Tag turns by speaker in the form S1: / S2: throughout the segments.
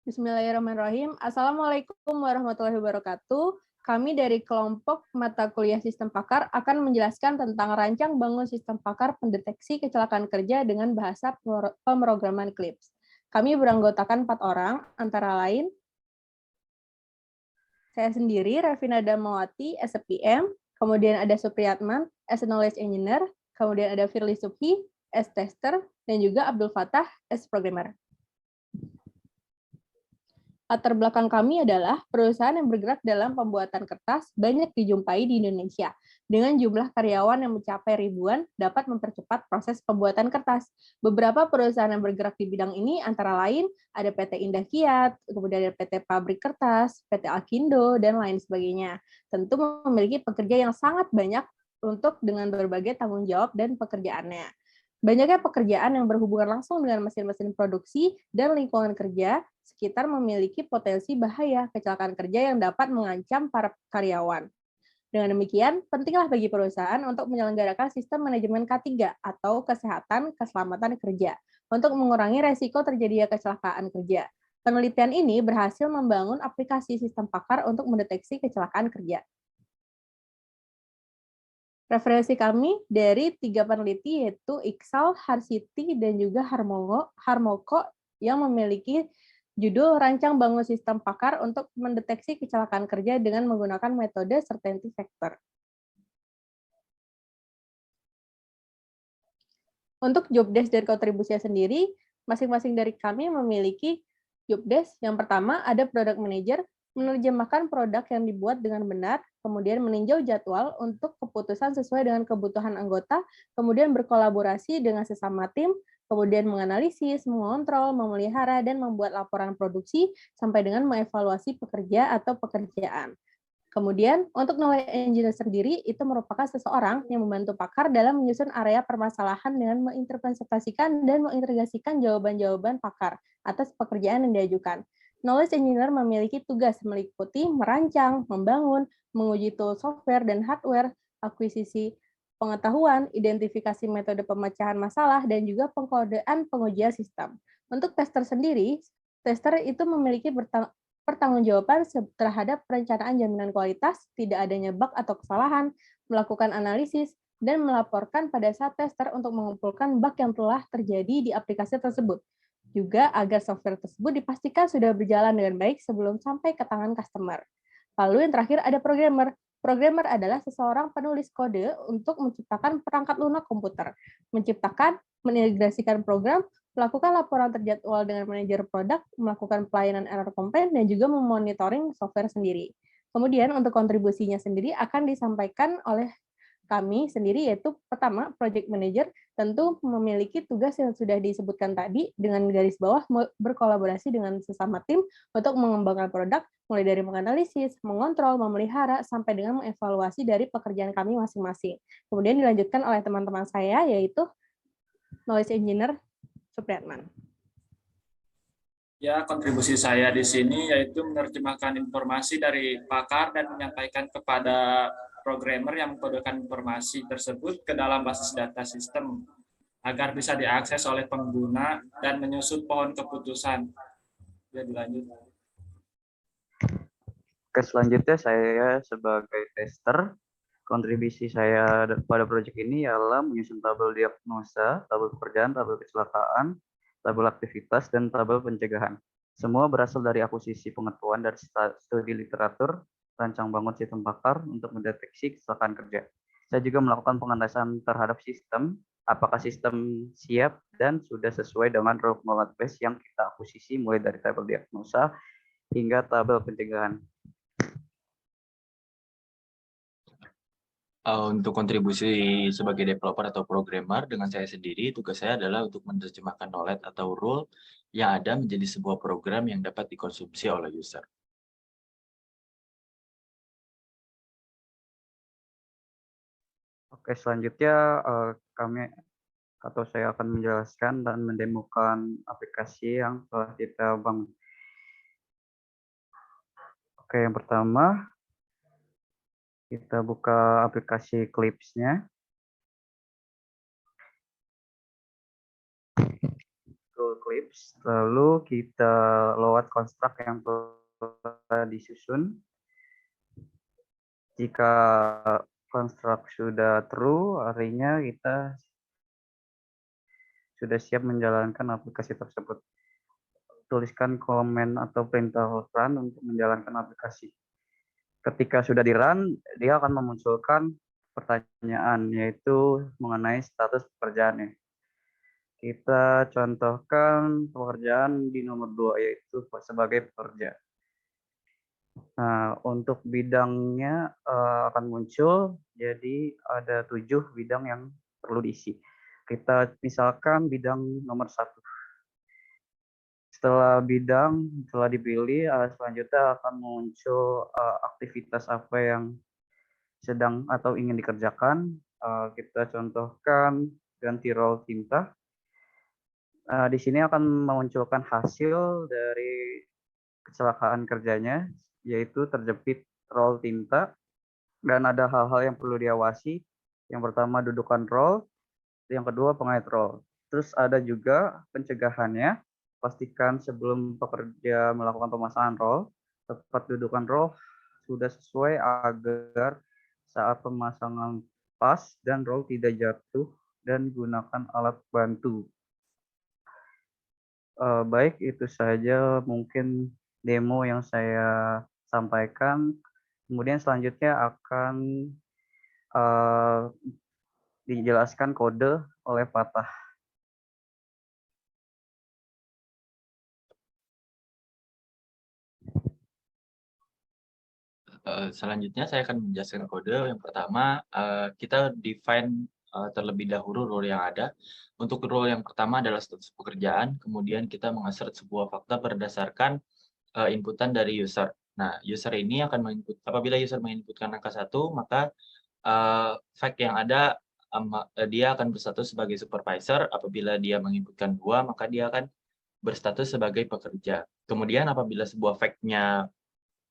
S1: Bismillahirrahmanirrahim. Assalamualaikum warahmatullahi wabarakatuh. Kami dari kelompok mata kuliah Sistem Pakar akan menjelaskan tentang rancang bangun Sistem Pakar pendeteksi kecelakaan kerja dengan bahasa pemrograman CLIPS. Kami beranggotakan 4 orang, antara lain saya sendiri, Rafina Damawati, as a PM, kemudian ada Supriyatman, as a Knowledge Engineer, kemudian ada Firly Subhi, as Tester, dan juga Abdul Fattah, as Programmer. Latar belakang kami adalah perusahaan yang bergerak dalam pembuatan kertas banyak dijumpai di Indonesia. Dengan jumlah karyawan yang mencapai ribuan dapat mempercepat proses pembuatan kertas. Beberapa perusahaan yang bergerak di bidang ini antara lain ada PT Indah Kiat, kemudian ada PT Pabrik Kertas, PT Alkindo, dan lain sebagainya. Tentu memiliki pekerja yang sangat banyak untuk dengan berbagai tanggung jawab dan pekerjaannya. Banyaknya pekerjaan yang berhubungan langsung dengan mesin-mesin produksi dan lingkungan kerja sekitar memiliki potensi bahaya kecelakaan kerja yang dapat mengancam para karyawan. Dengan demikian, pentinglah bagi perusahaan untuk menyelenggarakan sistem manajemen K3 atau kesehatan keselamatan kerja untuk mengurangi resiko terjadinya kecelakaan kerja. Penelitian ini berhasil membangun aplikasi sistem pakar untuk mendeteksi kecelakaan kerja. Referensi kami dari 3 peneliti yaitu Iksal, Harsiti, dan juga Harmoko yang memiliki judul Rancang Bangun Sistem Pakar untuk Mendeteksi Kecelakaan Kerja dengan menggunakan metode Certainty Factor. Untuk job desk dan kontribusinya sendiri, masing-masing dari kami memiliki job desk. Yang pertama ada product manager, menerjemahkan produk yang dibuat dengan benar, kemudian meninjau jadwal untuk keputusan sesuai dengan kebutuhan anggota, kemudian berkolaborasi dengan sesama tim, kemudian menganalisis, mengontrol, memelihara, dan membuat laporan produksi, sampai dengan mengevaluasi pekerja atau pekerjaan. Kemudian, untuk knowledge engineer sendiri, itu merupakan seseorang yang membantu pakar dalam menyusun area permasalahan dengan menginterpretasikan dan mengintegrasikan jawaban-jawaban pakar atas pekerjaan yang diajukan. Knowledge engineer memiliki tugas meliputi merancang, membangun, menguji tool software dan hardware, akuisisi pengetahuan, identifikasi metode pemecahan masalah, dan juga pengkodean pengujian sistem. Untuk tester sendiri, tester itu memiliki pertanggungjawaban terhadap perencanaan jaminan kualitas, tidak adanya bug atau kesalahan, melakukan analisis, dan melaporkan pada saat tester untuk mengumpulkan bug yang telah terjadi di aplikasi tersebut. Juga agar software tersebut dipastikan sudah berjalan dengan baik sebelum sampai ke tangan customer. Lalu yang terakhir ada programmer. Programmer adalah seseorang penulis kode untuk menciptakan perangkat lunak komputer, menciptakan, mengintegrasikan program, melakukan laporan terjadwal dengan manajer produk, melakukan pelayanan error complaint, dan juga memonitoring software sendiri. Kemudian untuk kontribusinya sendiri akan disampaikan oleh kami sendiri, yaitu pertama, project manager tentu memiliki tugas yang sudah disebutkan tadi dengan garis bawah berkolaborasi dengan sesama tim untuk mengembangkan produk, mulai dari menganalisis, mengontrol, memelihara, sampai dengan mengevaluasi dari pekerjaan kami masing-masing. Kemudian dilanjutkan oleh teman-teman saya, yaitu knowledge engineer Supriyatman.
S2: Ya, kontribusi saya di sini yaitu menerjemahkan informasi dari pakar dan menyampaikan kepada programmer yang mengkodekan informasi tersebut ke dalam basis data sistem agar bisa diakses oleh pengguna dan menyusun pohon keputusan. Ya, dilanjut.
S3: Oke, selanjutnya saya sebagai tester. Kontribusi saya pada proyek ini ialah menyusun tabel diagnosa, tabel pekerjaan, tabel kecelakaan, tabel aktivitas, dan tabel pencegahan. Semua berasal dari akuisisi pengetahuan dari studi literatur, rancang bangun sistem pakar untuk mendeteksi kecelakaan kerja. Saya juga melakukan pengetesan terhadap sistem, apakah sistem siap dan sudah sesuai dengan rule knowledge base yang kita akuisisi mulai dari tabel diagnosa hingga tabel pencegahan.
S4: Untuk kontribusi sebagai developer atau programmer dengan saya sendiri, tugas saya adalah untuk menerjemahkan knowledge atau rule yang ada menjadi sebuah program yang dapat dikonsumsi oleh user.
S3: Oke, selanjutnya saya akan menjelaskan dan mendemokan aplikasi yang telah kita bangun. Oke, yang pertama kita buka aplikasi Clips-nya. Eclipse, lalu kita load construct yang telah disusun. Jika construct sudah true, artinya kita sudah siap menjalankan aplikasi tersebut. Tuliskan komen atau perintah run untuk menjalankan aplikasi. Ketika sudah di-run, dia akan memunculkan pertanyaan, yaitu mengenai status pekerjaannya. Kita contohkan pekerjaan di nomor 2, yaitu sebagai pekerja. Nah, untuk bidangnya akan muncul, jadi ada 7 bidang yang perlu diisi. Kita misalkan bidang nomor 1. Setelah bidang telah dipilih, selanjutnya akan muncul aktivitas apa yang sedang atau ingin dikerjakan. Kita contohkan ganti role tinta. Di sini akan memunculkan hasil dari kecelakaan kerjanya, yaitu terjepit role tinta, dan ada hal-hal yang perlu diawasi. Yang pertama dudukan role, yang kedua pengait role. Terus ada juga pencegahannya. Pastikan sebelum pekerja melakukan pemasangan role, tempat dudukan role sudah sesuai agar saat pemasangan pas dan role tidak jatuh, dan gunakan alat bantu. Baik, itu saja mungkin demo yang saya sampaikan. Kemudian selanjutnya akan dijelaskan kode oleh Fatah.
S4: Selanjutnya saya akan menjelaskan kode. Yang pertama, kita define terlebih dahulu role yang ada. Untuk role yang pertama adalah status pekerjaan, kemudian kita mengassert sebuah fakta berdasarkan inputan dari user. Nah, user ini akan apabila user menginputkan angka 1, maka fact yang ada dia akan berstatus sebagai supervisor. Apabila dia menginputkan 2, maka dia akan berstatus sebagai pekerja. Kemudian apabila sebuah fact-nya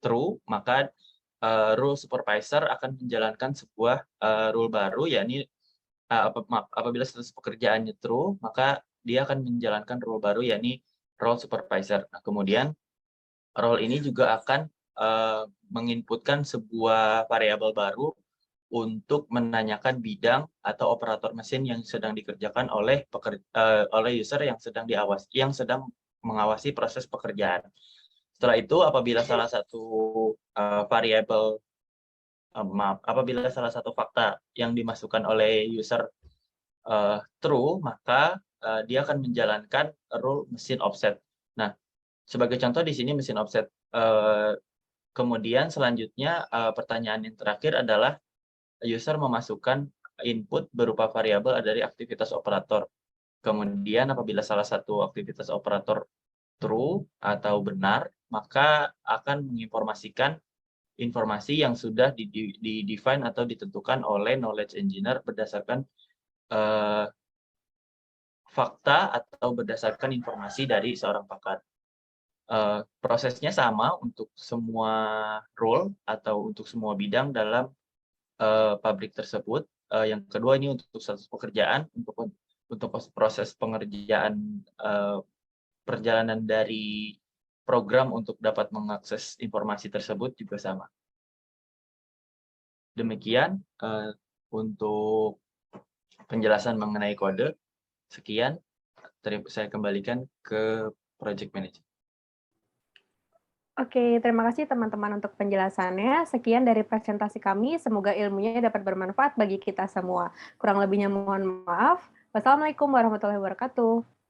S4: true, maka role supervisor akan menjalankan sebuah role baru, yakni apabila status pekerjaannya true, maka dia akan menjalankan role baru, yakni role supervisor. Nah, kemudian role ini juga akan menginputkan sebuah variabel baru untuk menanyakan bidang atau operator mesin yang sedang dikerjakan oleh user yang sedang mengawasi proses pekerjaan. Setelah itu, apabila salah satu apabila salah satu fakta yang dimasukkan oleh user true, maka dia akan menjalankan rule mesin offset. Nah, sebagai contoh di sini mesin offset. Kemudian selanjutnya pertanyaan yang terakhir adalah user memasukkan input berupa variabel dari aktivitas operator. Kemudian apabila salah satu aktivitas operator true atau benar, maka akan menginformasikan informasi yang sudah di-define atau ditentukan oleh knowledge engineer berdasarkan fakta atau berdasarkan informasi dari seorang pakar. Prosesnya sama untuk semua role atau untuk semua bidang dalam pabrik tersebut. Yang kedua ini untuk status pekerjaan, untuk proses pengerjaan perjalanan dari program untuk dapat mengakses informasi tersebut juga sama. Demikian untuk penjelasan mengenai kode. Sekian, saya kembalikan ke project manager.
S1: Oke, terima kasih teman-teman untuk penjelasannya. Sekian dari presentasi kami. Semoga ilmunya dapat bermanfaat bagi kita semua. Kurang lebihnya mohon maaf. Wassalamualaikum warahmatullahi wabarakatuh.